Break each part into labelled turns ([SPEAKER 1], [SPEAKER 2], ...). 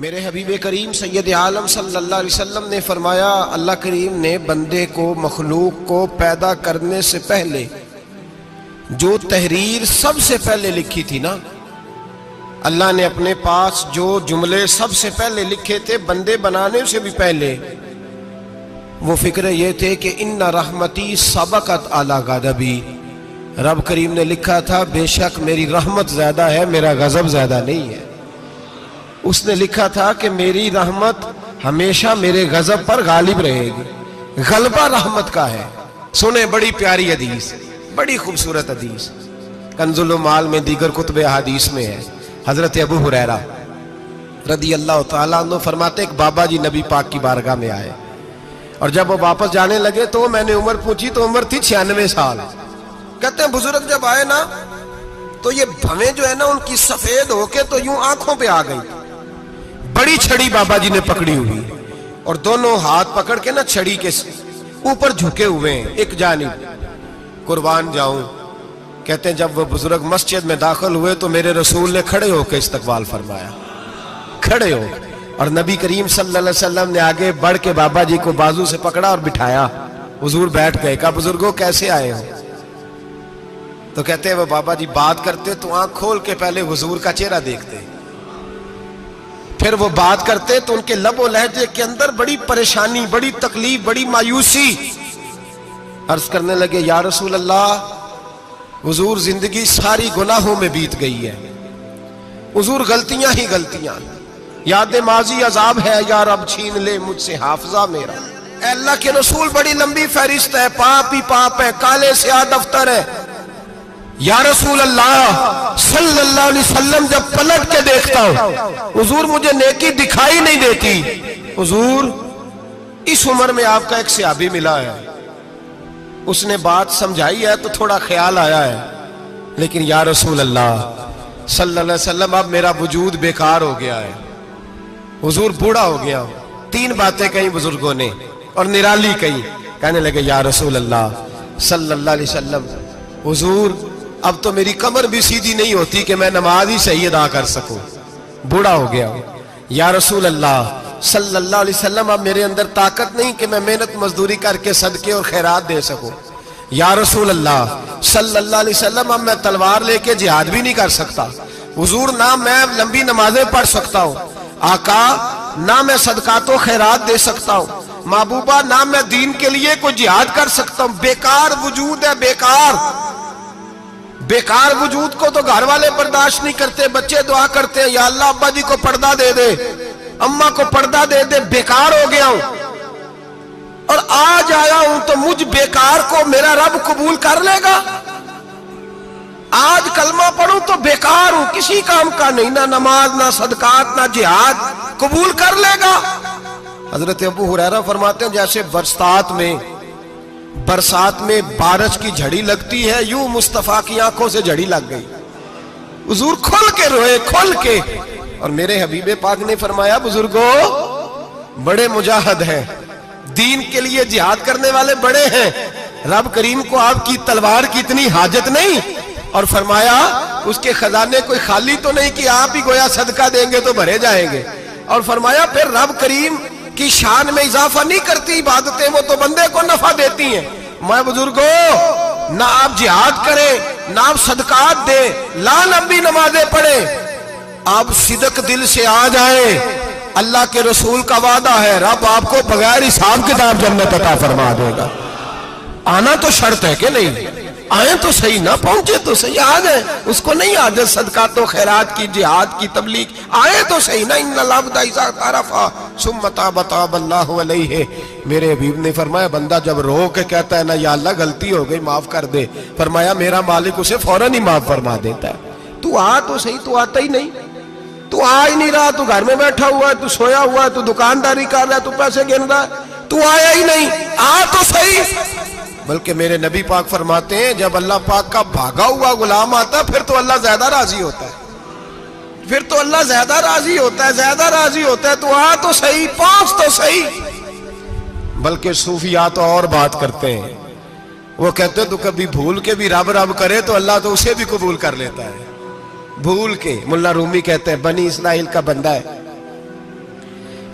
[SPEAKER 1] میرے حبیب کریم سید عالم صلی اللہ علیہ وسلم نے فرمایا، اللہ کریم نے بندے کو، مخلوق کو پیدا کرنے سے پہلے جو تحریر سب سے پہلے لکھی تھی نا، اللہ نے اپنے پاس جو جملے سب سے پہلے لکھے تھے بندے بنانے سے بھی پہلے، وہ فکر یہ تھے کہ ان رحمتی سبقت اعلی غضبی، رب کریم نے لکھا تھا بے شک میری رحمت زیادہ ہے، میرا غضب زیادہ نہیں ہے۔ اس نے لکھا تھا کہ میری رحمت ہمیشہ میرے غضب پر غالب رہے گی، غلبہ رحمت کا ہے۔ سنیں بڑی پیاری حدیث، بڑی خوبصورت حدیث، کنز المال میں دیگر کتب احادیث میں ہے۔ حضرت ابو ہریرہ رضی اللہ تعالیٰ عنہ فرماتے ایک بابا جی نبی پاک کی بارگاہ میں آئے، اور جب وہ واپس جانے لگے تو میں نے عمر پوچھی تو عمر تھی 96 سال۔ کہتے ہیں بزرگ جب آئے نا تو یہ بھویں جو ہے نا ان کی سفید ہو کے تو یوں آنکھوں پہ آ گئی، بڑی چھڑی بابا جی نے پکڑی ہوئی اور دونوں ہاتھ پکڑ کے نا چھڑی کے اوپر جھکے ہوئے ہیں ایک جانب، قربان جاؤں۔ کہتے ہیں جب وہ بزرگ مسجد میں داخل ہوئے تو میرے رسول نے کھڑے ہو کے استقبال فرمایا، کھڑے ہو، اور نبی کریم صلی اللہ علیہ وسلم نے آگے بڑھ کے بابا جی کو بازو سے پکڑا اور بٹھایا۔ حضور بیٹھ گئے، کہا بزرگوں کیسے آئے ہو؟ تو کہتے ہیں وہ بابا جی بات کرتے تو آنکھ کھول کے پہلے حضور کا چہرہ دیکھتے، پھر وہ بات کرتے تو ان کے لب و لہجے کے اندر بڑی پریشانی، بڑی تکلیف، بڑی مایوسی۔ عرض کرنے لگے یا رسول اللہ، حضور زندگی ساری گناہوں میں بیت گئی ہے، حضور غلطیاں ہی غلطیاں، یاد ماضی عذاب ہے، یا رب چھین لے مجھ سے حافظہ میرا۔ اے اللہ کے رسول بڑی لمبی فہرست ہے، پاپ ہی پاپ ہے، کالے سیاہ دفتر ہے۔ یا رسول اللہ صلی اللہ علیہ وسلم جب پلٹ کے دیکھتا ہوں حضور مجھے نیکی دکھائی نہیں دیتی۔ حضور اس عمر میں آپ کا ایک صحابی ملا ہے، اس نے بات سمجھائی ہے تو تھوڑا خیال آیا ہے، لیکن یا رسول اللہ صلی اللہ علیہ وسلم اب میرا وجود بیکار ہو گیا ہے، حضور بوڑھا ہو گیا ہوں۔ تین باتیں کہیں بزرگوں نے اور نرالی کہیں، کہنے لگے یا رسول اللہ صلی اللہ علیہ وسلم، حضور اب تو میری کمر بھی سیدھی نہیں ہوتی کہ میں نماز ہی صحیح ادا کر سکوں، بوڑھا ہو گیا ہوں۔ یا رسول اللہ صلی اللہ علیہ وسلم اب میرے اندر طاقت نہیں کہ میں محنت مزدوری کر کے صدقے اور خیرات دے سکوں۔ یا رسول اللہ صلی اللہ علیہ وسلم اب میں تلوار لے کے جہاد بھی نہیں کر سکتا، حضور نہ میں لمبی نمازیں پڑھ سکتا ہوں، آقا نہ میں صدقات و خیرات دے سکتا ہوں، محبوبہ نہ میں دین کے لیے کوئی جہاد کر سکتا ہوں، بیکار وجود ہے، بیکار بیکار وجود کو تو گھر والے برداشت نہیں کرتے، بچے دعا کرتے ہیں یا اللہ ابا جی کو پردہ دے دے، اماں کو پردہ دے دے، بیکار ہو گیا ہوں اور آج آیا ہوں تو مجھ بیکار کو میرا رب قبول کر لے گا؟ آج کلمہ پڑھوں تو بیکار ہوں، کسی کام کا نہیں، نہ نماز نہ صدقات نہ جہاد، قبول کر لے گا؟ حضرت ابو ہریرہ فرماتے ہیں جیسے برسات میں بارش کی جھڑی لگتی ہے، یوں مصطفیٰ کی آنکھوں سے جھڑی لگ گئی، حضور کھل کے روئے، کھل کے۔ اور میرے حبیب پاک نے فرمایا بزرگوں بڑے مجاہد ہیں، دین کے لیے جہاد کرنے والے بڑے ہیں، رب کریم کو آپ کی تلوار کی اتنی حاجت نہیں، اور فرمایا اس کے خزانے کوئی خالی تو نہیں کہ آپ ہی گویا صدقہ دیں گے تو بھرے جائیں گے، اور فرمایا پھر رب کریم کی شان میں اضافہ نہیں کرتی عبادتیں، وہ تو بندے کو نفع دیتی ہیں۔ میں بزرگوں نہ آپ جہاد کریں نہ آپ صدقات دیں، لا لمبی نمازیں پڑھیں، آپ صدق دل سے آ جائیں، اللہ کے رسول کا وعدہ ہے رب آپ کو بغیر حساب کتاب جنت عطا فرما دے گا۔ آنا تو شرط ہے کہ نہیں؟ آئیں تو صحیح، نہ پہنچے تو صحیح، آ جائیں، اس کو نہیں عادت صدقات و خیرات کی، جہاد کی، تبلیغ، آئے تو صحیح نا۔ ان العبد اذا اعترف ثم تاب تاب اللہ علیہ، میرے حبیب نے فرمایا بندہ جب رو کے کہتا ہے نا یا اللہ غلطی ہو گئی معاف کر دے، فرمایا میرا مالک اسے فوراً ہی معاف فرما دیتا ہے۔ تو آ تو صحیح، تو آتا ہی نہیں، تو آ ہی نہیں رہا، تو گھر میں بیٹھا ہوا ہے، تو سویا ہوا ہے، تو دکانداری کر رہا ہے، تو پیسے گن رہا ہے، تو آیا ہی نہیں، آ تو صحیح۔ بلکہ میرے نبی پاک فرماتے ہیں جب اللہ پاک کا بھاگا ہوا غلام آتا ہے پھر تو اللہ زیادہ راضی ہوتا ہے، پھر تو اللہ زیادہ راضی ہوتا ہے، زیادہ راضی ہوتا ہے، تو آ تو صحیح، پہنچ تو صحیح۔ بلکہ صوفیاء تو اور بات کرتے ہیں، وہ کہتے تو کبھی بھول کے بھی رب رب کرے تو اللہ تو اسے بھی قبول کر لیتا ہے، بھول کے۔ ملا رومی کہتے ہیں بنی اسرائیل کا بندہ ہے،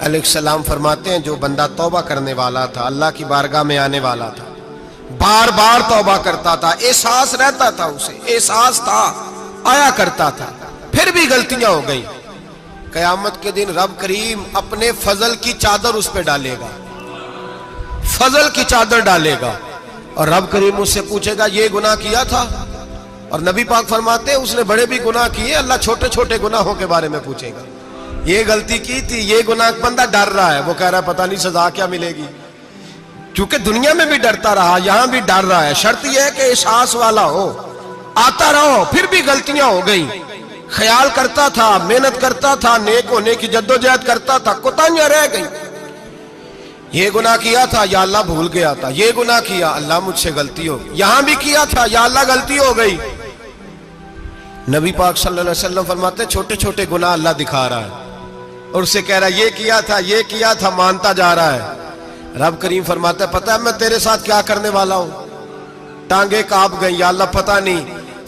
[SPEAKER 1] علیہ السلام فرماتے ہیں جو بندہ توبہ کرنے والا تھا، اللہ کی بارگاہ میں آنے والا تھا، بار بار توبہ کرتا تھا، احساس رہتا تھا، اسے احساس تھا، آیا کرتا تھا، پھر بھی غلطیاں ہو گئی، قیامت کے دن رب کریم اپنے فضل کی چادر اس پہ ڈالے گا، فضل کی چادر ڈالے گا، اور رب کریم اس سے پوچھے گا یہ گناہ کیا تھا؟ اور نبی پاک فرماتے ہیں اس نے بڑے بھی گناہ کیے، اللہ چھوٹے چھوٹے گناہوں کے بارے میں پوچھے گا، یہ غلطی کی تھی، یہ گناہ، بندہ ڈر رہا ہے، وہ کہہ رہا ہے پتہ نہیں سزا کیا ملے گی، کیونکہ دنیا میں بھی ڈرتا رہا، یہاں بھی ڈر رہا ہے، شرط یہ ہے کہ احساس والا ہو، آتا رہو، پھر بھی غلطیاں ہو گئی، خیال کرتا تھا، محنت کرتا تھا، نیک ہونے کی جدوجہد کرتا تھا، کوتاہیاں رہ گئی، یہ گناہ کیا تھا یا اللہ بھول گیا تھا، یہ گناہ کیا اللہ مجھ سے غلطی ہو گئی، یہاں بھی کیا تھا یا اللہ غلطی ہو گئی۔ نبی پاک صلی اللہ علیہ وسلم فرماتے ہیں چھوٹے چھوٹے گناہ اللہ دکھا رہا ہے اور اسے کہہ رہا ہے یہ کیا تھا، مانتا جا رہا ہے۔ رب کریم فرماتا ہے پتہ ہے میں تیرے ساتھ کیا کرنے والا ہوں؟ ٹانگیں کانپ گئی، یا اللہ پتہ نہیں،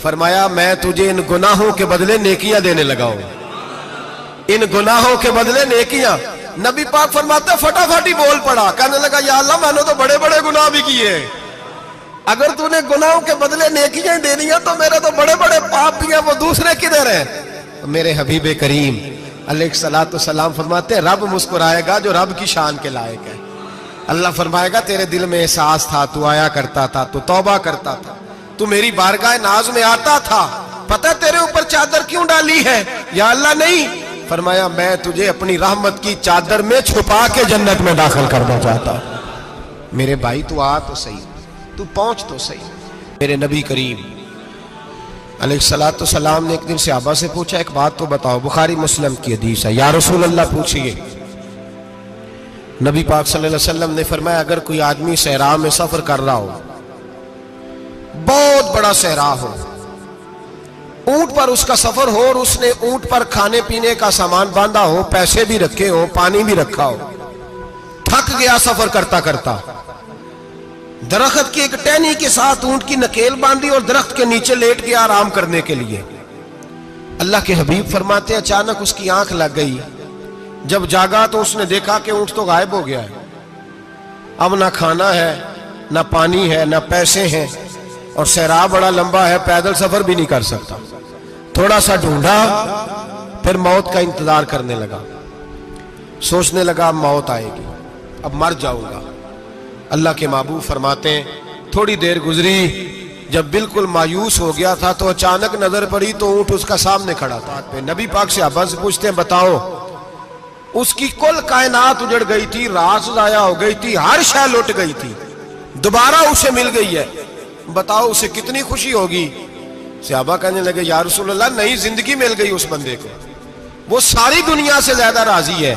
[SPEAKER 1] فرمایا میں تجھے ان گناہوں کے بدلے نیکیاں دینے لگا ہوں، ان گناہوں کے بدلے نیکیاں۔ نبی پاک فرماتا ہے فٹافٹ ہی بول پڑا، کہنے لگا یا اللہ میں نے تو بڑے بڑے گناہ بھی کیے، اگر تو نے گناہوں کے بدلے نیکیاں دینی ہیں تو میرے تو بڑے بڑے پاپ بھی ہیں، وہ دوسرے کدھر ہیں؟ میرے حبیب کریم علیہ السلام فرماتے ہیں رب مسکرائے گا جو رب کی شان کے لائق ہے، اللہ فرمائے گا تیرے دل میں احساس تھا، تو آیا کرتا تھا، تو توبہ کرتا تھا، تو میری بارگاہ ناز میں آتا تھا، پتہ تیرے اوپر چادر کیوں ڈالی ہے؟ یا اللہ نہیں، فرمایا میں تجھے اپنی رحمت کی چادر میں چھپا کے جنت میں داخل کرنا چاہتا ہوں۔ میرے بھائی تو آ تو صحیح، تو پہنچ تو صحیح۔ میرے نبی کریم علیہ السلام نے ایک دن صحابہ سے پوچھا ایک بات تو بتاؤ، بخاری مسلم کی حدیث ہے، یا رسول اللہ پوچھئے۔ نبی پاک صلی اللہ علیہ وسلم نے فرمایا اگر کوئی آدمی صحرا میں سفر کر رہا ہو، بہت بڑا صحرا ہو، اونٹ پر اس کا سفر ہو اور اس نے اونٹ پر کھانے پینے کا سامان باندھا ہو، پیسے بھی رکھے ہو، پانی بھی رکھا ہو، تھک گیا سفر کرتا کرتا، درخت کی ایک ٹہنی کے ساتھ اونٹ کی نکیل باندھی اور درخت کے نیچے لیٹ گیا آرام کرنے کے لیے۔ اللہ کے حبیب فرماتے ہیں اچانک اس کی آنکھ لگ گئی، جب جاگا تو اس نے دیکھا کہ اونٹ تو غائب ہو گیا ہے، اب نہ کھانا ہے، نہ پانی ہے، نہ پیسے ہیں، اور صحرا بڑا لمبا ہے، پیدل سفر بھی نہیں کر سکتا۔ تھوڑا سا ڈھونڈا، پھر موت کا انتظار کرنے لگا، سوچنے لگا اب موت آئے گی، اب مر جاؤں گا۔ اللہ کے محبوب فرماتے ہیں تھوڑی دیر گزری، جب بالکل مایوس ہو گیا تھا تو اچانک نظر پڑی تو اونٹ اس کا سامنے کھڑا تھا۔ نبی پاک سے صحابہ سے پوچھتے ہیں بتاؤ، اس کی کل کائنات اجڑ گئی تھی، راز ضائع ہو گئی تھی، ہر شے لٹ گئی تھی، دوبارہ اسے مل گئی ہے، بتاؤ اسے کتنی خوشی ہوگی؟ صحابہ کہنے لگے یا رسول اللہ نئی زندگی مل گئی اس بندے کو، وہ ساری دنیا سے زیادہ راضی ہے۔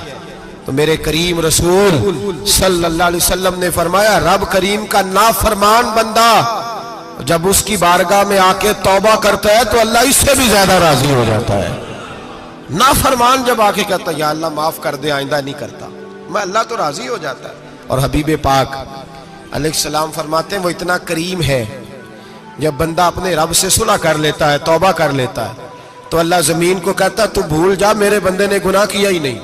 [SPEAKER 1] تو میرے کریم رسول صلی اللہ علیہ وسلم نے فرمایا رب کریم کا نافرمان بندہ جب اس کی بارگاہ میں آ کے توبہ کرتا ہے تو اللہ اس سے بھی زیادہ راضی ہو جاتا ہے۔ نافرمان جب آ کے کہتا ہے یا اللہ معاف کر دے، آئندہ نہیں کرتا، میں اللہ تو راضی ہو جاتا ہے۔ اور حبیب پاک علیہ السلام فرماتے ہیں وہ اتنا کریم ہے، جب بندہ اپنے رب سے صلح کر لیتا ہے، توبہ کر لیتا ہے، تو اللہ زمین کو کہتا ہے تو بھول جا میرے بندے نے گناہ کیا ہی نہیں،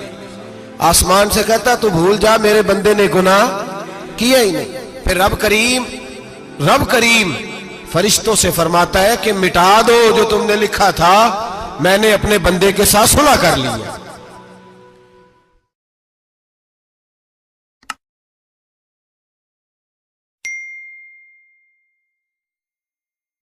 [SPEAKER 1] آسمان سے کہتا تو بھول جا میرے بندے نے گناہ کیا ہی نہیں۔ پھر رب کریم فرشتوں سے فرماتا ہے کہ مٹا دو جو تم نے لکھا تھا، میں نے اپنے بندے کے ساتھ صلح کر لی ہے۔